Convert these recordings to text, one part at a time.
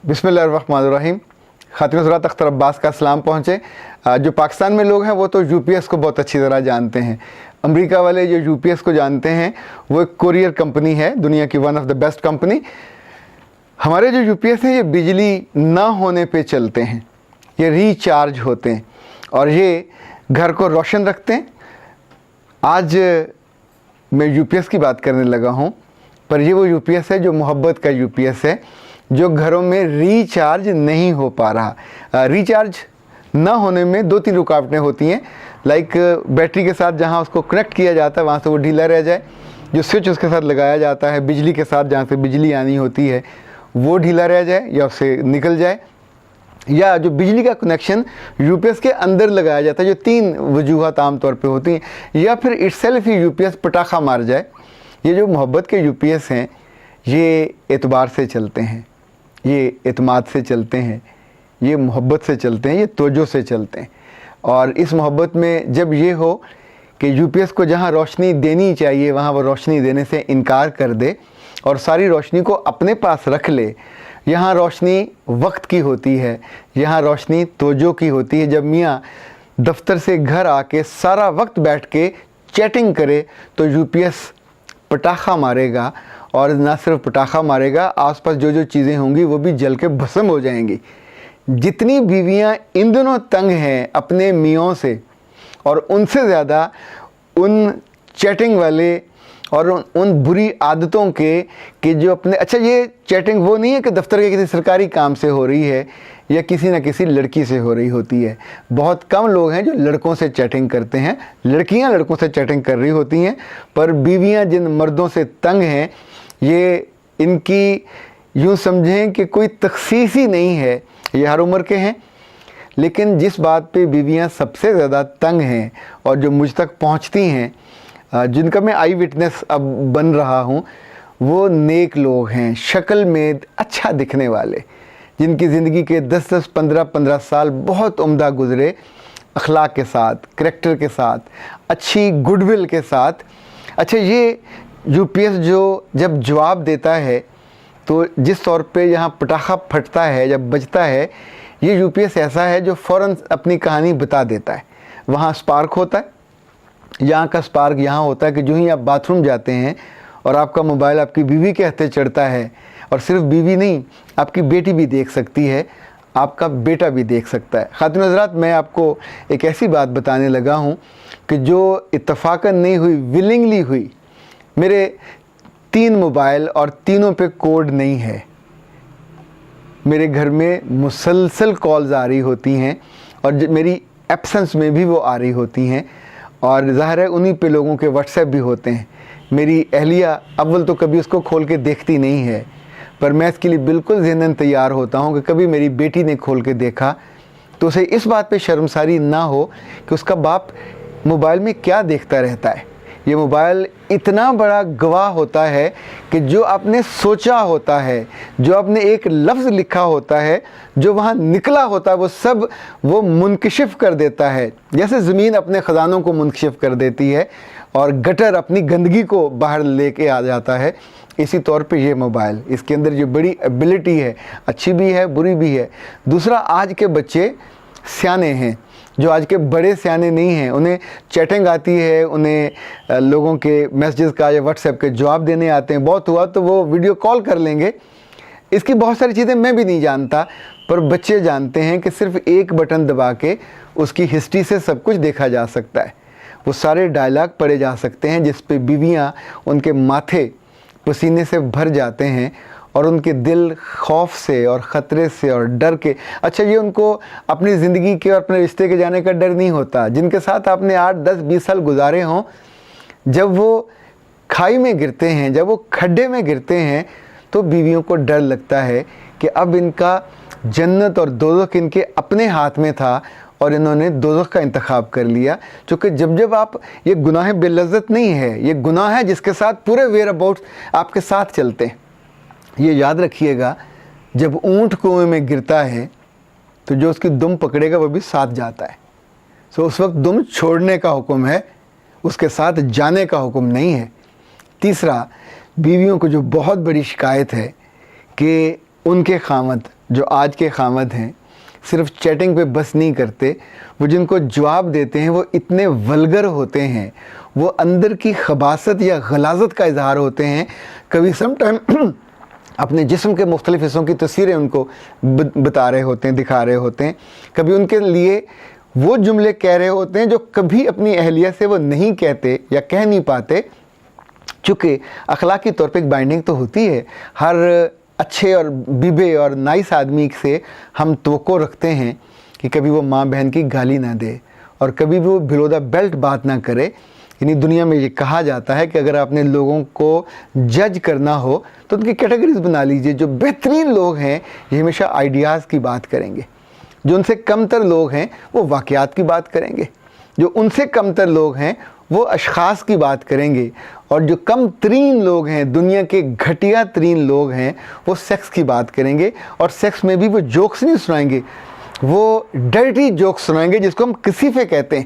बिस्मिल्लाहिर्रहमानिर्रहीम। खातिन हज़रात, अख्तर अब्बास का सलाम पहुँचे। जो पाकिस्तान में लोग हैं वो तो यूपीएस को बहुत अच्छी तरह जानते हैं। अमेरिका वाले जो यूपीएस को जानते हैं वो एक कोरियर कंपनी है, दुनिया की one of the best company. हमारे जो यूपीएस हैं ये बिजली ना होने पे चलते हैं, ये रिचार्ज होते हैं और ये घर को रोशन रखते हैं। आज मैं यूपीएस की बात करने लगा हूँ, पर ये वो यूपीएस है जो मोहब्बत का यूपीएस है, जो घरों में रिचार्ज नहीं हो पा रहा। रिचार्ज ना होने में दो तीन रुकावटें होती हैं। लाइक बैटरी के साथ जहाँ उसको कनेक्ट किया जाता है वहाँ से वो ढीला रह जाए, जो स्विच उसके साथ लगाया जाता है बिजली के साथ जहाँ से बिजली आनी होती है वो ढीला रह जाए या उससे निकल जाए, या जो बिजली का कनेक्शन यूपीएस के अंदर लगाया जाता है, जो तीन वजूहत आम तौर पे होती हैं, या फिर इटसेल्फ ही यूपीएस पटाखा मार जाए। ये जो मोहब्बत के यूपीएस हैं ये एतबार से चलते हैं, ये एतमाद से चलते हैं, ये मोहब्बत से चलते हैं, ये तवज्जो से चलते हैं। और इस मोहब्बत में जब ये हो कि यूपीएस को जहाँ रोशनी देनी चाहिए वहाँ वो रोशनी देने से इनकार कर दे और सारी रोशनी को अपने पास रख ले। यहाँ रोशनी वक्त की होती है, यहाँ रोशनी तवज्जो की होती है। जब मियाँ दफ्तर से घर आके सारा वक्त बैठ के चैटिंग करे तो यूपीएस पटाखा मारेगा, और ना सिर्फ पटाखा मारेगा, आसपास जो जो चीज़ें होंगी वो भी जल के भस्म हो जाएंगी। जितनी बीवियां इन दिनों तंग हैं अपने मियों से, और उनसे ज़्यादा उन चैटिंग वाले और उन बुरी आदतों के कि जो अपने, अच्छा ये चैटिंग वो नहीं है कि दफ्तर के किसी सरकारी काम से हो रही है या किसी न किसी लड़की से हो रही होती है। बहुत कम लोग हैं जो लड़कों से चैटिंग करते हैं, लड़कियां लड़कों से चैटिंग कर रही होती हैं, पर बीवियां जिन मर्दों से तंग हैं ये इनकी यूँ समझें कि कोई तखसीस ही नहीं है, ये हर उम्र के हैं। लेकिन जिस बात पे बीवियां सबसे ज़्यादा तंग हैं और जो मुझ तक पहुंचती हैं, जिनका मैं आई विटनेस अब बन रहा हूं, वो नेक लोग हैं, शक्ल में अच्छा दिखने वाले, जिनकी ज़िंदगी के 10-10, 15-15 साल बहुत उम्दा गुज़रे, अखलाक के साथ, करैक्टर के साथ, अच्छी गुडविल के साथ। अच्छा ये यूपीएस जो जब जवाब देता है तो जिस तौर पे यहाँ पटाखा फटता है जब बजता है, ये यूपीएस ऐसा है जो फ़ौरन अपनी कहानी बता देता है। वहाँ स्पार्क होता है, यहाँ का स्पार्क यहाँ होता है कि जो ही आप बाथरूम जाते हैं और आपका मोबाइल आपकी बीवी के हत्थे चढ़ता है, और सिर्फ बीवी नहीं आपकी बेटी भी देख सकती है, आपका बेटा भी देख सकता है। खातिन हज़रात, मैं आपको एक ऐसी बात बताने लगा हूँ कि जो इत्तफाकन नहीं हुई, विलिंगली हुई। मेरे 3 मोबाइल और तीनों पे कोड नहीं है। मेरे घर में मुसलसल कॉल्स आ रही होती हैं और मेरी एब्सेंस में भी वो आ रही होती हैं, और ज़ाहिर है उन्हीं पे लोगों के व्हाट्सएप भी होते हैं। मेरी अहलिया अव्वल तो कभी उसको खोल के देखती नहीं है, पर मैं इसके लिए बिल्कुल ज़हनन तैयार होता हूँ कि कभी मेरी बेटी ने खोल के देखा तो उसे इस बात पे शर्मसारी ना हो कि उसका बाप मोबाइल में क्या देखता रहता है। ये मोबाइल इतना बड़ा गवाह होता है कि जो आपने सोचा होता है, जो आपने एक लफ्ज़ लिखा होता है, जो वहाँ निकला होता है, वो सब वो मुनकशिफ कर देता है। जैसे ज़मीन अपने ख़जानों को मुनकशिफ कर देती है और गटर अपनी गंदगी को बाहर लेके आ जाता है, इसी तौर पे ये मोबाइल, इसके अंदर जो बड़ी एबिलिटी है, अच्छी भी है बुरी भी है। दूसरा, आज के बच्चे सियाने हैं, जो आज के बड़े सियाने नहीं हैं। उन्हें चैटिंग आती है, उन्हें लोगों के मैसेजेस का या व्हाट्सएप के जवाब देने आते हैं। बहुत हुआ तो वो वीडियो कॉल कर लेंगे। इसकी बहुत सारी चीज़ें मैं भी नहीं जानता, पर बच्चे जानते हैं कि सिर्फ एक बटन दबा के उसकी हिस्ट्री से सब कुछ देखा जा सकता है। वो सारे डायलॉग पढ़े जा सकते हैं जिस पे बीवियाँ उनके माथे पसीने से भर जाते हैं और उनके दिल खौफ से और ख़तरे से और डर के, अच्छा ये उनको अपनी ज़िंदगी के और अपने रिश्ते के जाने का डर नहीं होता। जिनके साथ आपने 8, 10, 20 साल गुजारे हों, जब वो खाई में गिरते हैं, जब वो खड्डे में गिरते हैं, तो बीवियों को डर लगता है कि अब इनका जन्नत और दोज़ख इनके अपने हाथ में था और इन्होंने दोज़ख का इंतखाब कर लिया। चूँकि जब आप, ये गुनाह बेलज़्ज़त नहीं है, ये गुनाह है जिसके साथ पूरे वेयर अबाउट आपके साथ चलते हैं। ये याद रखिएगा, जब ऊँट कुएं में गिरता है तो जो उसकी दुम पकड़ेगा वो भी साथ जाता है। सो उस वक्त दुम छोड़ने का हुक्म है, उसके साथ जाने का हुक्म नहीं है। तीसरा, बीवियों को जो बहुत बड़ी शिकायत है कि उनके खामद جو آج کے خامد ہیں صرف چیٹنگ پہ بس نہیں کرتے، وہ جن کو جواب دیتے ہیں وہ اتنے ولگر ہوتے ہیں، وہ اندر کی خباثت یا غلاظت کا اظہار ہوتے ہیں. کبھی سم ٹائم اپنے جسم کے مختلف حصوں کی تصویریں ان کو بتا رہے ہوتے ہیں، دکھا رہے ہوتے ہیں. کبھی ان کے لیے وہ جملے کہہ رہے ہوتے ہیں جو کبھی اپنی اہلیہ سے وہ نہیں کہتے یا کہہ نہیں پاتے. چونکہ اخلاقی طور پہ ایک بائنڈنگ تو ہوتی ہے، ہر اچھے اور بیبے اور نائس آدمی سے ہم توقع رکھتے ہیں کہ کبھی وہ ماں بہن کی گالی نہ دے اور کبھی بھی وہ بلو دا بیلٹ بات نہ کرے. یعنی دنیا میں یہ کہا جاتا ہے کہ اگر آپ نے لوگوں کو جج کرنا ہو تو ان کی کیٹیگریز بنا لیجئے. جو بہترین لوگ ہیں یہ ہمیشہ آئیڈیاز کی بات کریں گے، جو ان سے کم تر لوگ ہیں وہ واقعات کی بات کریں گے، جو ان سے کم تر لوگ ہیں وہ اشخاص کی بات کریں گے، اور جو کم ترین لوگ ہیں، دنیا کے گھٹیا ترین لوگ ہیں، وہ سیکس کی بات کریں گے. اور سیکس میں بھی وہ جوکس نہیں سنائیں گے، وہ ڈرٹی جوکس سنائیں گے جس کو ہم کسیفے کہتے ہیں.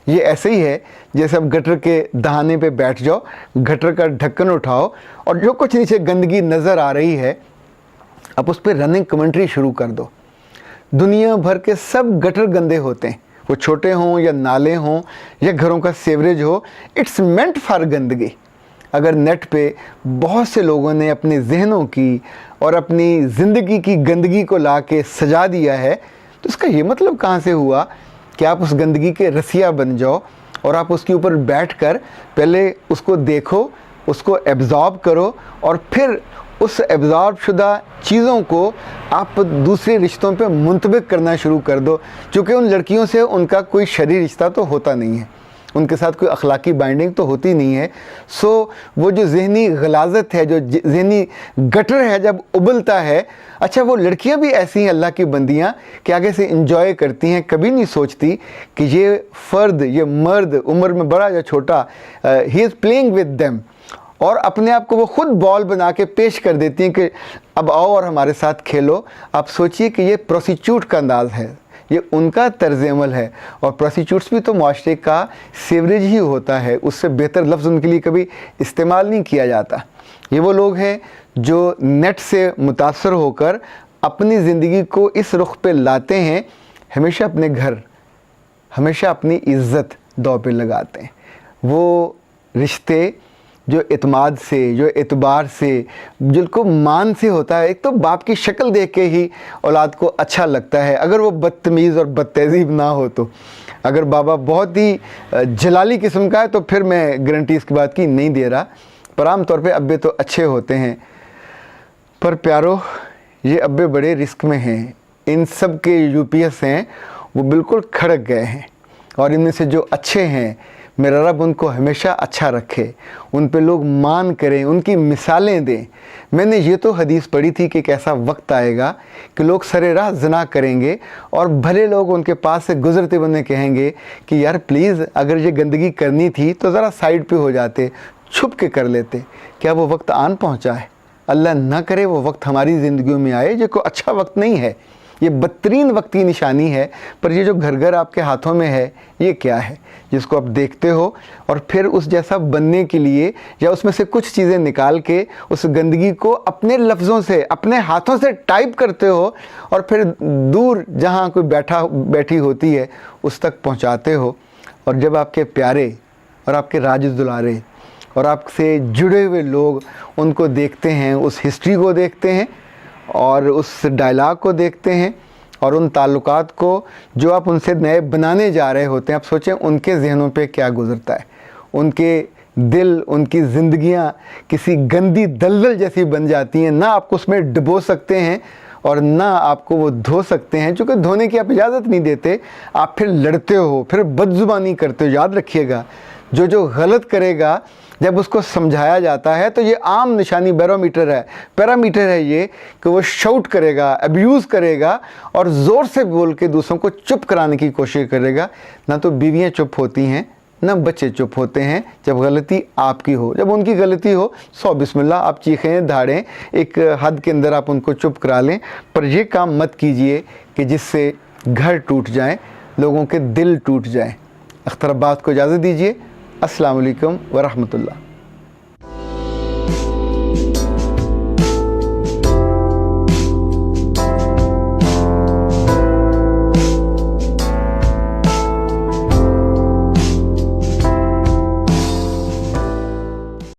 یہ ایسے ہی ہے جیسے اب گٹر کے دہانے پہ بیٹھ جاؤ، گٹر کا ڈھکن اٹھاؤ اور جو کچھ نیچے گندگی نظر آ رہی ہے اب اس پہ رننگ کمنٹری شروع کر دو. دنیا بھر کے سب گٹر گندے ہوتے ہیں، وہ چھوٹے ہوں یا نالے ہوں یا گھروں کا سیوریج ہو، اٹس مینٹ فار گندگی. اگر نیٹ پہ بہت سے لوگوں نے اپنے ذہنوں کی اور اپنی زندگی کی گندگی کو لا کے سجا دیا ہے تو اس کا یہ مطلب کہاں سے ہوا کہ آپ اس گندگی کے رسیہ بن جاؤ اور آپ اس کے اوپر بیٹھ کر پہلے اس کو دیکھو، اس کو ایبزارب کرو اور پھر اس ایبزارب شدہ چیزوں کو آپ دوسرے رشتوں پہ منطبق کرنا شروع کر دو. چونکہ ان لڑکیوں سے ان کا کوئی شرعی رشتہ تو ہوتا نہیں ہے، ان کے ساتھ کوئی اخلاقی بائنڈنگ تو ہوتی نہیں ہے. سو وہ جو ذہنی غلاظت ہے، جو ذہنی گٹر ہے جب ابلتا ہے، اچھا وہ لڑکیاں بھی ایسی ہیں اللہ کی بندیاں کہ آگے سے انجوائے کرتی ہیں، کبھی نہیں سوچتی کہ یہ فرد، یہ مرد عمر میں بڑا یا چھوٹا، ہی از پلینگ ود دیم، اور اپنے آپ کو وہ خود بال بنا کے پیش کر دیتی ہیں کہ اب آؤ اور ہمارے ساتھ کھیلو. آپ سوچئے کہ یہ پروسٹیچیوٹ کا انداز ہے، یہ ان کا طرز عمل ہے، اور پروسٹیچیوٹس بھی تو معاشرے کا سیوریج ہی ہوتا ہے، اس سے بہتر لفظ ان کے لیے کبھی استعمال نہیں کیا جاتا. یہ وہ لوگ ہیں جو نیٹ سے متاثر ہو کر اپنی زندگی کو اس رخ پہ لاتے ہیں، ہمیشہ اپنے گھر، ہمیشہ اپنی عزت دو پہ لگاتے ہیں. وہ رشتے جو اعتماد سے، جو اعتبار سے، جن کو مان سے ہوتا ہے. ایک تو باپ کی شکل دیکھ کے ہی اولاد کو اچھا لگتا ہے، اگر وہ بدتمیز اور بد تہذیب نہ ہو تو. اگر بابا بہت ہی جلالی قسم کا ہے تو پھر میں گارنٹی اس کی بات کی نہیں دے رہا، پر عام طور پہ ابے تو اچھے ہوتے ہیں. پر پیارو، یہ ابے بڑے رسک میں ہیں. ان سب کے یو پی ایس ہیں وہ بالکل کھڑک گئے ہیں، اور ان میں سے جو اچھے ہیں میرا رب ان کو ہمیشہ اچھا رکھے، ان پہ لوگ مان کریں، ان کی مثالیں دیں. میں نے یہ تو حدیث پڑھی تھی کہ ایک ایسا وقت آئے گا کہ لوگ سرے راہ زنا کریں گے اور بھلے لوگ ان کے پاس سے گزرتے ہوئے کہیں گے کہ یار پلیز اگر یہ گندگی کرنی تھی تو ذرا سائڈ پہ ہو جاتے، چھپ کے کر لیتے. کیا وہ وقت آن پہنچا ہے؟ اللہ نہ کرے وہ وقت ہماری زندگیوں میں آئے. یہ کوئی اچھا وقت نہیں ہے، یہ بدترین وقت کی نشانی ہے. پر یہ جو گھر گھر آپ کے ہاتھوں میں ہے، یہ کیا ہے جس کو آپ دیکھتے ہو اور پھر اس جیسا بننے کے لیے یا اس میں سے کچھ چیزیں نکال کے اس گندگی کو اپنے لفظوں سے، اپنے ہاتھوں سے ٹائپ کرتے ہو اور پھر دور جہاں کوئی بیٹھی ہوتی ہے اس تک پہنچاتے ہو. اور جب آپ کے پیارے اور آپ کے راج دلارے اور آپ سے جڑے ہوئے لوگ ان کو دیکھتے ہیں، اس ہسٹری کو دیکھتے ہیں اور اس ڈائلاگ کو دیکھتے ہیں اور ان تعلقات کو جو آپ ان سے نئے بنانے جا رہے ہوتے ہیں، آپ سوچیں ان کے ذہنوں پہ کیا گزرتا ہے. ان کے دل، ان کی زندگیاں کسی گندی دلدل جیسی بن جاتی ہیں. نہ آپ کو اس میں ڈبو سکتے ہیں اور نہ آپ کو وہ دھو سکتے ہیں، چونکہ دھونے کی آپ اجازت نہیں دیتے. آپ پھر لڑتے ہو، پھر بد زبانی کرتے ہو. یاد رکھیے گا، جو غلط کرے گا جب اس کو سمجھایا جاتا ہے تو یہ عام نشانی پیرامیٹر ہے یہ کہ وہ شاؤٹ کرے گا، ابیوز کرے گا اور زور سے بول کے دوسروں کو چپ کرانے کی کوشش کرے گا. نہ تو بیویاں چپ ہوتی ہیں، نہ بچے چپ ہوتے ہیں جب غلطی آپ کی ہو. جب ان کی غلطی ہو، سو بسم اللہ، آپ چیخیں دھاڑیں، ایک حد کے اندر آپ ان کو چپ کرا لیں. پر یہ کام مت کیجئے کہ جس سے گھر ٹوٹ جائیں، لوگوں کے دل ٹوٹ جائیں. اختر عباس کو اجازت دیجیے. السلام علیکم ورحمۃ اللہ.